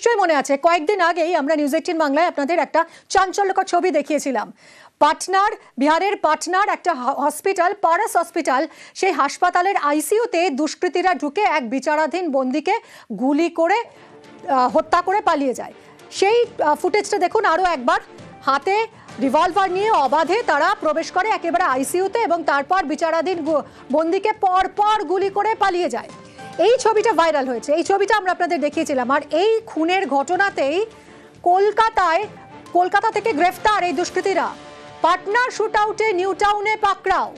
নিশ্চয়ই মনে আছে কয়েকদিন আগেই আমরা নিউজ 18 বাংলায় আপনাদের একটা চাঞ্চল্যকর ছবি দেখিয়েছিলাম। পাটনার, বিহারের পাটনার একটা হসপিটাল, পারাস হসপিটাল, সেই হাসপাতালের আইসিইউতে দুষ্কৃতীরা ঢুকে এক বিচারাধীন বন্দীকে গুলি করে হত্যা করে পালিয়ে যায়। সেই ফুটেজটা দেখুন আরও একবার। হাতে রিভলভার নিয়ে অবাধে তারা প্রবেশ করে একেবারে আইসিইউতে এবং তারপর বিচারাধীন বন্দীকে পরপর গুলি করে পালিয়ে যায়। এই ছবিটা ভাইরাল হয়েছে, এই ছবিটা আমরা আপনাদের দেখিয়েছিলাম। আর এই খুনের ঘটনাতেই কলকাতা থেকে গ্রেফতার এই দুষ্কৃতীরা। পাটনার শুট আউটে নিউ টাউনে পাকড়াও।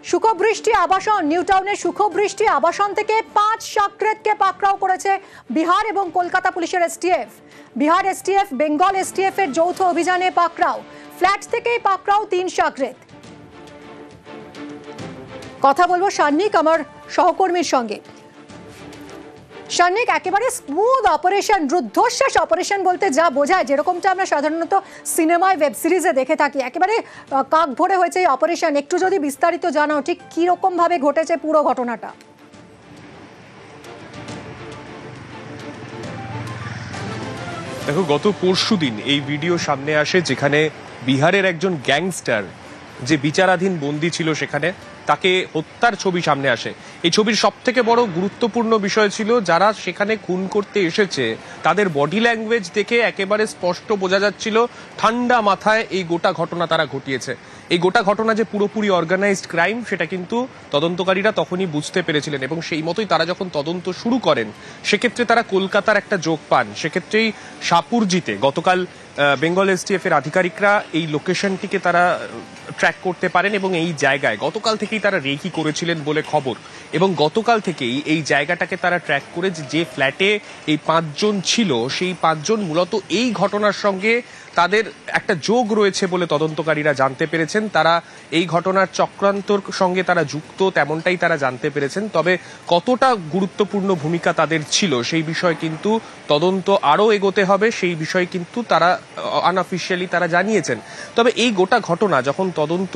সুখবৃষ্টি আবাসন, নিউ টাউনের সুখবৃষ্টি আবাসন থেকে 5 সাকরেতকে পাকড়াও করেছে বিহার এবং কলকাতা পুলিশের STF. Bihar STF, Bengal STF এর যৌথ অভিযানে পাকড়াও। ফ্ল্যাট থেকেই পাকড়াও 3 সাকরেত। কথা বলবো শান্নিক, আমার সহকর্মীর সঙ্গে। শান্নিক, একেবারে স্মুথ অপারেশন, রুদ্ধশ্বাস অপারেশন বলতে যা বোঝায়, যেরকমটা আমরা সাধারণত সিনেমায়, ওয়েব সিরিজে দেখে থাকি, একেবারে কাক ভরে হয়েছে এই অপারেশন। একটু যদি বিস্তারিত জানাও, ঠিক কি রকম ভাবে ঘটেছে পুরো ঘটনাটা? দেখো, গত পরশুদিন এই ভিডিও সামনে আসে যেখানে বিহারের একজন গ্যাংস্টার যে বিচারাধীন বন্দী ছিল সেখানে, তাকে হত্যার ছবি সামনে আসে। এই ছবির সব থেকে বড় গুরুত্বপূর্ণ বিষয় ছিল যারা সেখানে খুন করতে এসেছে তাদের বডি ল্যাঙ্গুয়েজ দেখে একেবারে স্পষ্ট বোঝা যাচ্ছিল ঠান্ডা মাথায় এই গোটা ঘটনা তারা ঘটিয়েছে। এই গোটা ঘটনা যে পুরোপুরি অর্গানাইজড ক্রাইম সেটা কিন্তু তদন্তকারীরা তখনই বুঝতে পেরেছিলেন এবং সেই মতোই তারা যখন তদন্ত শুরু করেন সেক্ষেত্রে তারা কলকাতার একটা যোগ পান। সেক্ষেত্রেই সাপুরজিতে গতকাল বেঙ্গল এসটিএফ এর আধিকারিকরা এই লোকেশনটিকে তারা ট্র্যাক করতে পারেন এবং এই জায়গায় গতকাল থেকেই তারা রেকি করেছিলেন বলে খবর। এবং গতকাল থেকেই এই জায়গাটাকে তারা ট্র্যাক করে যে ফ্ল্যাটে এই 5 জন ছিল সেই 5 জন মূলত এই ঘটনার সঙ্গে তাদের একটা যোগ রয়েছে বলে তদন্তকারীরা জানতে পেরেছেন। তারা এই ঘটনার চক্রান্তর সঙ্গে তারা যুক্ত তেমনটাই তারা জানতে পেরেছেন। তবে কতটা গুরুত্বপূর্ণ ভূমিকা তাদের ছিল সেই বিষয়ে কিন্তু তদন্ত আরও এগোতে হবে, সেই বিষয়ে কিন্তু তারা আনঅফিশিয়ালি তারা জানিয়েছেন। তবে এই গোটা ঘটনা যখন তদন্ত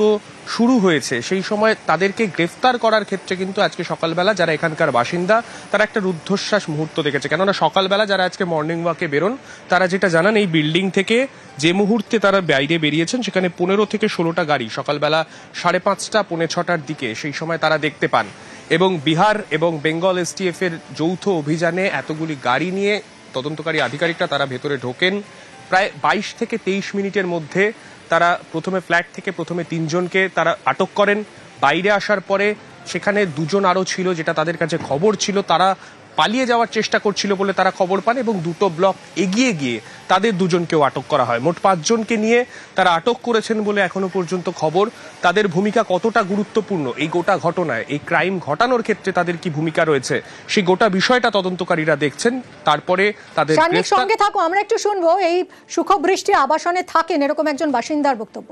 শুরু হয়েছে সেই সময় তাদেরকে গ্রেফতার করার ক্ষেত্রে কিন্তু আজকে সকালবেলা যারা এখানকার বাসিন্দা তারা একটা রুদ্ধশ্বাস মুহূর্ত দেখেছে। কেননা সকালবেলা যারা আজকে মর্নিং ওয়াকে বেরোন তারা যেটা জানান, এই বিল্ডিং থেকে যে মুহূর্তে তারা বাইরে বেরিয়েছেন সেখানে 15 থেকে 16টা গাড়ি সকালবেলা 5:30 পৌনে 6টার দিকে সেই সময় তারা দেখতে পান। এবং বিহার এবং বেঙ্গল এসটিএফ এর যৌথ অভিযানে এতগুলি গাড়ি নিয়ে তদন্তকারী আধিকারিকরা তারা ভেতরে ঢোকেন। প্রায় 22 থেকে 23 মিনিটের মধ্যে তারা প্রথমে ফ্ল্যাট থেকে 3 জনকে তারা আটক করেন। বাইরে আসার পরে সেখানে 2 জন আরও ছিল, যেটা তাদের কাছে খবর ছিল, তারা পালিয়ে যাওয়ার চেষ্টা করছিল বলে তারা খবর পান এবং 2টো ব্লক এগিয়ে গিয়ে তাদের 2 জনকেও আটক করা হয়। মোট 5 জনকে নিয়ে তারা আটক করেছেন বলে এখনো পর্যন্ত খবর। তাদের ভূমিকা কতটা গুরুত্বপূর্ণ এই গোটা ঘটনায়, এই ক্রাইম ঘটানোর ক্ষেত্রে তাদের কি ভূমিকা রয়েছে সেই গোটা বিষয়টা তদন্তকারীরা দেখছেন। তারপরে তাদের সঙ্গে থাকো, আমরা একটু শুনবো এই সুখবৃষ্টি আবাসনে থাকেন এরকম একজন বাসিন্দার বক্তব্য।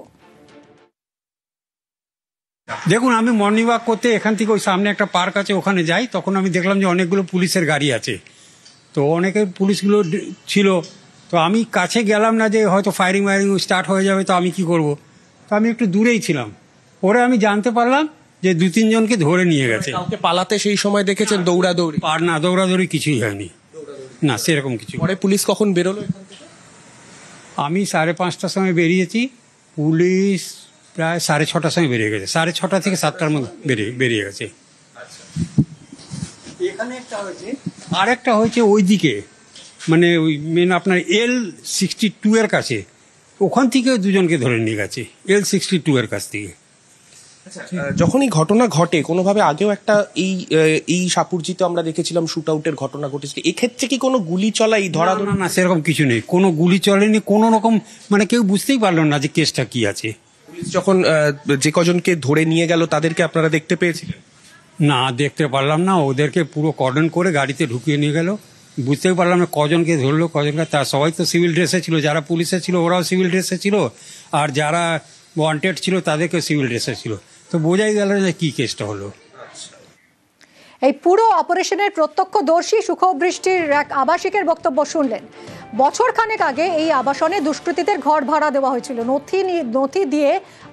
দেখুন, আমি মর্নিং ওয়াক করতে এখান থেকে ওই সামনে একটা পার্ক আছে ওখানে যাই, তখন আমি দেখলাম যে অনেকগুলো পুলিশের গাড়ি আছে। তো অনেকের পুলিশগুলো ছিল, তো আমি কাছে গেলাম না যে হয়তো ফায়ারিং স্টার্ট হয়ে যাবে, তো আমি কি করব। তো আমি একটু দূরেই ছিলাম। পরে আমি জানতে পারলাম যে 2-3 জনকে ধরে নিয়ে গেছে। কাউকে পালাতে সেই সময় দেখেছেন? দৌড়াদৌড়ি? না, দৌড়াদৌড়ি কিছুই হয়নি, না সেরকম কিছু। পরে পুলিশ কখন বেরোলো? আমি 5:30টার সময় বেরিয়েছি, পুলিশ প্রায় 6:30টার সময় বেরিয়ে গেছে। 6:30 থেকে 7টার মধ্যে বেরিয়ে গেছে। এখানে একটা হয়েছে, আর একটা হয়েছে ওইদিকে, মানে ওই মেন আপনার L62 এর কাছে, ওখান থেকে 2 জনকে ধরে নিয়ে গেছে, L62 এর কাছ থেকে। যখন এই ঘটনা ঘটে কোনোভাবে আগেও একটা এই সাপুরজিতে আমরা দেখেছিলাম শুট আউটের ঘটনা ঘটেছিল, এক্ষেত্রে কি কোনো গুলি চলা এই ধরা? না, সেরকম কিছু নেই, কোনো গুলি চলেনি, কোনো রকম, মানে কেউ বুঝতেই পারলো না যে কেসটা কি আছে। যখন যে কজনকে ধরে নিয়ে গেল তাদেরকে আপনারা দেখতে পেয়েছিলেন? না, দেখতে পারলাম না, ওদেরকে পুরো কর্ডন করে গাড়িতে ঢুকিয়ে নিয়ে গেল। বুঝতেই পারলাম না কজনকে ধরলো কজনকে, তার সবাই তো সিভিল ড্রেসে ছিল, যারা পুলিশে ছিল ওরাও সিভিল ড্রেসে ছিল, আর যারা ওয়ান্টেড ছিল তাদেরকে সিভিল ড্রেসে ছিল। তো বোঝাই গেল যে কি কেসটা হলো। এই পুরো অপারেশনের প্রত্যক্ষদর্শী সুখবৃষ্টির এক আবাসিকের বক্তব্য শুনলেন। বছরখানেক আগে এই আবাসনে দুষ্কৃতীদের ঘর ভাড়া দেওয়া হয়েছিল, নথি দিয়ে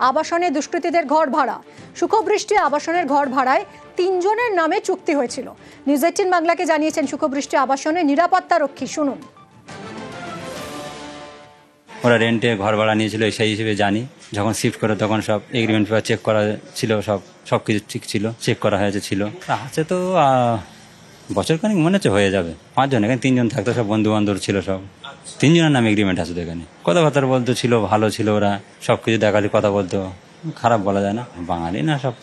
আবাসনে দুষ্কৃতীদের ঘর ভাড়া। সুখবৃষ্টি আবাসনের ঘর ভাড়ায় 3 জনের নামে চুক্তি হয়েছিল। নিউজ 18 বাংলাকে জানিয়েছেন সুখবৃষ্টি আবাসনের নিরাপত্তা রক্ষী, শুনুন। ওরা রেন্টে ঘর ভাড়া নিয়েছিল সেই হিসেবে জানি। যখন শিফট করে তখন সব এগ্রিমেন্ট পেপার চেক করা ছিল, সব কিছু ঠিক ছিল, চেক করা হয়েছে ছিল। আছে তো বছরখানিক মনে হচ্ছে হয়ে যাবে। 5 জন, এখানে 3 জন থাকতো, সব বন্ধু বান্ধব ছিল, সব 3 জনের নামে এগ্রিমেন্ট আছে তো এখানে। কথাবার্তা বলতো, ছিল ভালো ছিল, ওরা সব কিছু দেখালি কথা বলতো, খারাপ বলা যায় না। বাঙালি না, সব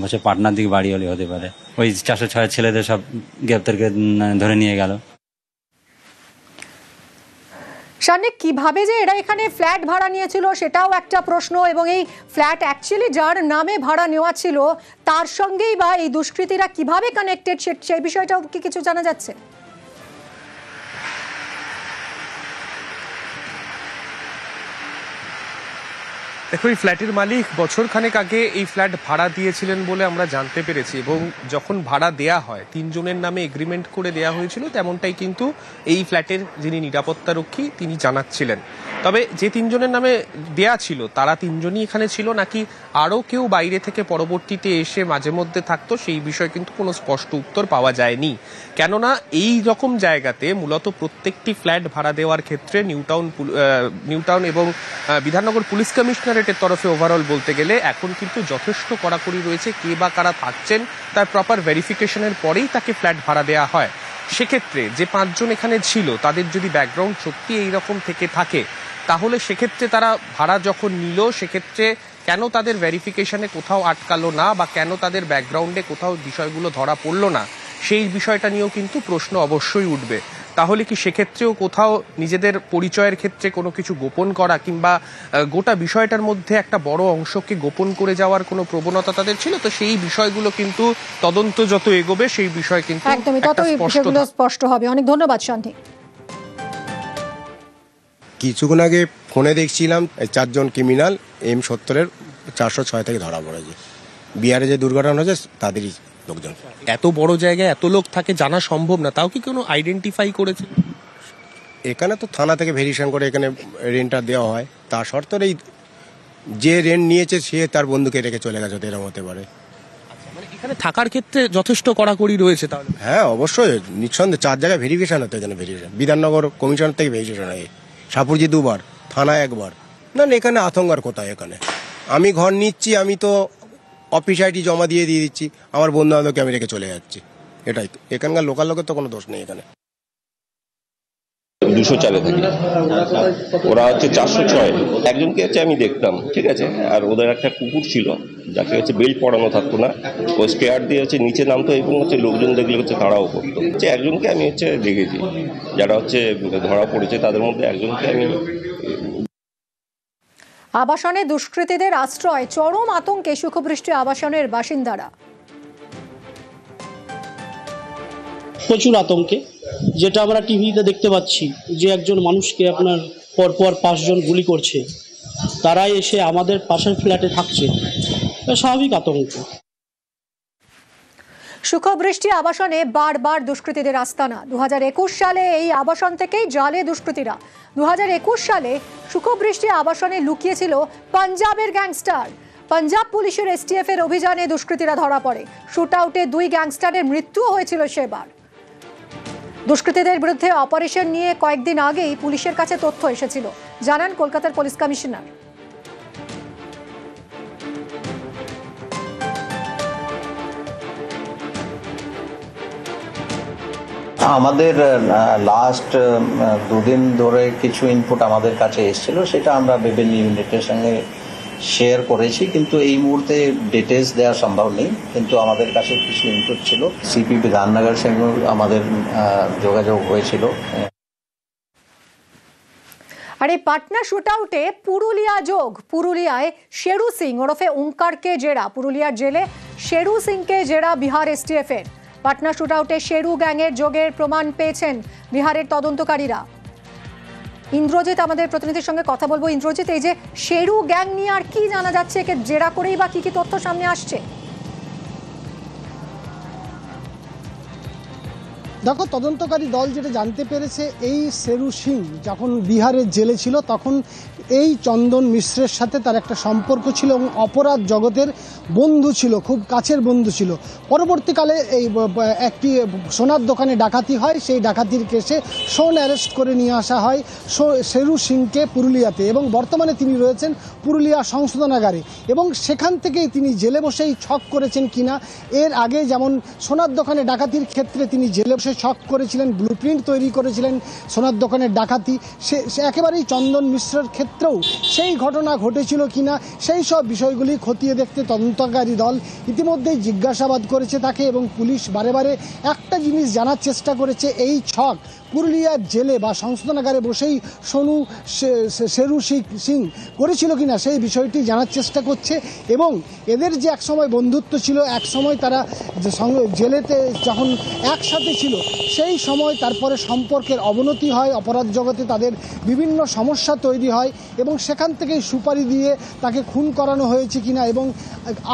বসে পাটনার দিকে বাড়ি হলে হতে পারে। ওই 406 ছেলেদের সব গ্রেপ্তারকে ধরে নিয়ে গেল। সামনে কিভাবে যে এরা এখানে ফ্ল্যাট ভাড়া নিয়েছিল সেটাও একটা প্রশ্ন, এবং এই ফ্ল্যাট অ্যাকচুয়ালি যার নামে ভাড়া নেওয়া ছিল তার সঙ্গেই বা এই দুষ্কৃতীরা কিভাবে কানেক্টেড সেই বিষয়টাও কি কিছু জানা যাচ্ছে? দেখো, এই ফ্ল্যাটের মালিক বছরখানেক আগে এই ফ্ল্যাট ভাড়া দিয়েছিলেন বলে আমরা জানতে পেরেছি, এবং যখন ভাড়া দেয়া হয় 3 জনের নামে এগ্রিমেন্ট করে দেয়া হয়েছিল, তেমনটাই কিন্তু এই ফ্ল্যাটের যিনি নিরাপত্তারক্ষী তিনি জানাচ্ছিলেন। তবে যে 3 জনের নামে দেয়া ছিল তারা 3 জনই এখানে ছিল নাকি আরও কেউ বাইরে থেকে পরবর্তীতে এসে মাঝে মধ্যে থাকতো, সেই বিষয়ে কিন্তু কোনো স্পষ্ট উত্তর পাওয়া যায়নি। কেননা এই রকম জায়গাতে মূলত প্রত্যেকটি ফ্ল্যাট ভাড়া দেওয়ার ক্ষেত্রে নিউটাউন এবং বিধাননগর পুলিশ কমিশনারেটের তরফে ওভারঅল বলতে গেলে এখন কিন্তু যথেষ্ট কড়াকড়ি রয়েছে। কে বা কারা থাকছেন তার প্রপার ভেরিফিকেশনের পরেই তাকে ফ্ল্যাট ভাড়া দেওয়া হয়। সেক্ষেত্রে যে 5 জন এখানে ছিল তাদের যদি ব্যাকগ্রাউন্ড সত্যি এইরকম থেকে থাকে, তাহলে সেক্ষেত্রে তারা ভাড়া যখন নিল সেক্ষেত্রে কেন তাদের ভেরিফিকেশনে কোথাও আটকালো না, বা কেন তাদের ব্যাকগ্রাউন্ডে কোথাও বিষয়গুলো ধরা পড়লো না, সেই বিষয়টা নিয়েও কিন্তু প্রশ্ন অবশ্যই উঠবে। তাহলে কি সেক্ষেত্রেও কোথাও নিজেদের পরিচয়ের ক্ষেত্রে কোনো কিছু গোপন করা কিংবা গোটা বিষয়টার মধ্যে একটা বড় অংশকে গোপন করে যাওয়ার কোনো প্রবণতা তাদের ছিল? তো সেই বিষয়গুলো কিন্তু তদন্ত যত এগোবে সেই বিষয় কিন্তু একদমই ততই সেগুলো স্পষ্ট হবে। অনেক ধন্যবাদ শান্তি। কিছুক্ষণ আগে ফোনে দেখছিলাম 4 জন ক্রিমিনাল M70-এর 406 থেকে ধরা পড়েছে। বিহারে যে দুর্ঘটনা হয়েছে তাদেরই লোকজন। এত বড় জায়গায় এত লোক থাকে জানা সম্ভব না, তাও কি কোনো আইডেন্টিফাই করেছে? এখানে তো থানা থেকে ভেরিফিকেশন করে এখানে রেন্টটা দেওয়া হয়, তা সত্ত্বেও এই যে রেন্ট নিয়েছে সে তার বন্ধুকে রেখে চলে গেছে, এরকম হতে পারে। মানে এখানে থাকার ক্ষেত্রে যথেষ্ট কড়াকড়ি রয়েছে তাহলে? হ্যাঁ অবশ্যই, নিঃসন্দেহে 4 জায়গায় ভেরিফিকেশন হতো এখানে। ভেরিফিকেশন বিধাননগর কমিশন থেকে ভেরিফিকেশন হয়, সাপুরজি 2 বার, থানায় 1 বার। না এখানে আতঙ্কার কোথায়? এখানে আমি ঘর নিচ্ছি, আমি তো অফিস আইডি জমা দিয়ে দিচ্ছি, আমার বন্ধু বান্ধবকে আমি রেখে চলে যাচ্ছি, এটাই তো। এখানকার লোকাল লোকের তো কোনো দোষ নেই এখানে। 204 থাকি, ওরা হচ্ছে 406। একজনকে হচ্ছে আমি দেখতাম, ঠিক আছে। আর ওদের একটা কুকুর ছিল যাকে হচ্ছে বেল্ট পরানো থাকতো না, ও স্কেয়ার দিয়ে হচ্ছে নিচে নামতো এবং হচ্ছে লোকজন দেখলে হচ্ছে তাড়াও করতো। হচ্ছে একজনকে আমি হচ্ছে দেখেছি, যারা হচ্ছে ধরা পড়েছে তাদের মধ্যে একজনকে আমি। আবাসনে দুষ্কৃতীদের আশ্রয়, চরম আতঙ্কে সুখবৃষ্টি আবাসনের বাসিন্দারা। প্রচুর আতঙ্কে, যেটা আমরা টিভিতে দেখতে পাচ্ছি যে একজন মানুষকে আপনার পরপর 5 জন গুলি করছে, তারাই এসে আমাদের পাশের ফ্ল্যাটে থাকছে, স্বাভাবিক আতঙ্ক। সুখবৃষ্টি আবাসনে বারবার দুষ্কৃতীদের আস্তানা। 2021 সালে এই আবাসন থেকেই জালে দুষ্কৃতীরা। 2021 সালে সুখবৃষ্টি আবাসনে লুকিয়েছিল পাঞ্জাবের গ্যাংস্টার। পাঞ্জাব পুলিশের STF এর অভিযানে দুষ্কৃতীরা ধরা পড়ে। শুট আউটে 2 গ্যাংস্টারের মৃত্যুও হয়েছিল সেবার। দুষ্কৃতীদের বিরুদ্ধে অপারেশন নিয়ে কয়েকদিন আগেই পুলিশের কাছে তথ্য এসেছিল, জানান কলকাতার পুলিশ কমিশনার। আমাদের লাস্ট 2 দিন ধরে কিছু ইনপুট আমাদের কাছে এসেছিল, সেটা আমরা বিভিন্ন ইউনিটের সঙ্গে শেয়ার করেছি, কিন্তু এই মুহূর্তে ডিটেলস দেওয়া সম্ভব নেই। কিন্তু আমাদের কাছে কিছু ইনপুট ছিল, CP বিধাননগর সঙ্গে আমাদের যোগাযোগ হয়েছিল। আর এই পাটনা শুট আউটে পুরুলিয়া যোগ। পুরুলিয়ায় শেরু সিং ওরফে ওঙ্কারকে জেরা, পুরুলিয়ার জেলে শেরু সিংকে জেরা বিহার STF এর। পাটনা শুট আউটে শেরু গ্যাংয়ের যোগের প্রমাণ পেয়েছেন বিহারের তদন্তকারীরা। ইন্দ্রজিৎ আমাদের প্রতিনিধির সঙ্গে কথা বলবো। ইন্দ্রজিৎ, এই যে শেরু গ্যাং নিয়ে আর কি জানা যাচ্ছে, একে জেরা করেই বা কি কি তথ্য সামনে আসছে? দেখো, তদন্তকারী দল যেটা জানতে পেরেছে, এই শেরু সিং যখন বিহারের জেলে ছিল তখন এই চন্দন মিশ্রের সাথে তার একটা সম্পর্ক ছিল এবং অপরাধ জগতের বন্ধু ছিল, খুব কাছের বন্ধু ছিল। পরবর্তীকালে এই একটি সোনার দোকানে ডাকাতি হয়, সেই ডাকাতির কেসে সোন অ্যারেস্ট করে নিয়ে আসা হয় শেরু সিংকে পুরুলিয়াতে, এবং বর্তমানে তিনি রয়েছেন পুরুলিয়া সংশোধনাগারে। এবং সেখান থেকেই তিনি জেলে বসেই ছক করেছেন কিনা, এর আগে যেমন সোনার দোকানে ডাকাতির ক্ষেত্রে তিনি জেলে বসে ছক করেছিলেন, ব্লুপ্রিন্ট তৈরি করেছিলেন সোনার দোকানের ডাকাতি, সে একেবারেই চন্দন মিশ্রের ক্ষেত্রেও সেই ঘটনা ঘটেছিল কিনা, সেই সব বিষয়গুলি খতিয়ে দেখতে তদন্তকারী দল ইতিমধ্যেই জিজ্ঞাসাবাদ করেছে তাকে। এবং পুলিশ বারে বারে একটা জিনিস জানার চেষ্টা করেছে, এই ছক পুরুলিয়ার জেলে বা সংশোধনাগারে বসেই শেরু সিং করেছিল কিনা সেই বিষয়টি জানার চেষ্টা করছে। এবং এদের যে একসময় বন্ধুত্ব ছিল, একসময় তারা জেলেতে যখন একসাথে ছিল, সেই সময় তারপরে সম্পর্কের অবনতি হয়, অপরাধ জগতে তাদের বিভিন্ন সমস্যা তৈরি হয়, এবং সেখান থেকেই সুপারি দিয়ে তাকে খুন করানো হয়েছে কিনা এবং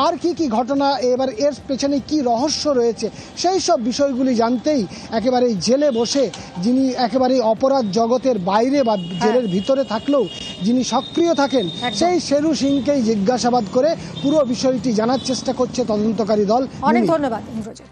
আর কি ঘটনা, এবার এর পেছনে কি রহস্য রয়েছে, সেই সব বিষয়গুলি জানতেই একেবারে জেলে বসে যিনি একেবারে অপরাধ জগতের বাইরে বা জেলের ভিতরে থাকলেও যিনি সক্রিয় থাকেন, সেই শেরু সিংকেই জিজ্ঞাসাবাদ করে পুরো বিষয়টি জানার চেষ্টা করছে তদন্তকারী দল। অনেক ধন্যবাদ ইন্দ্রজিৎ।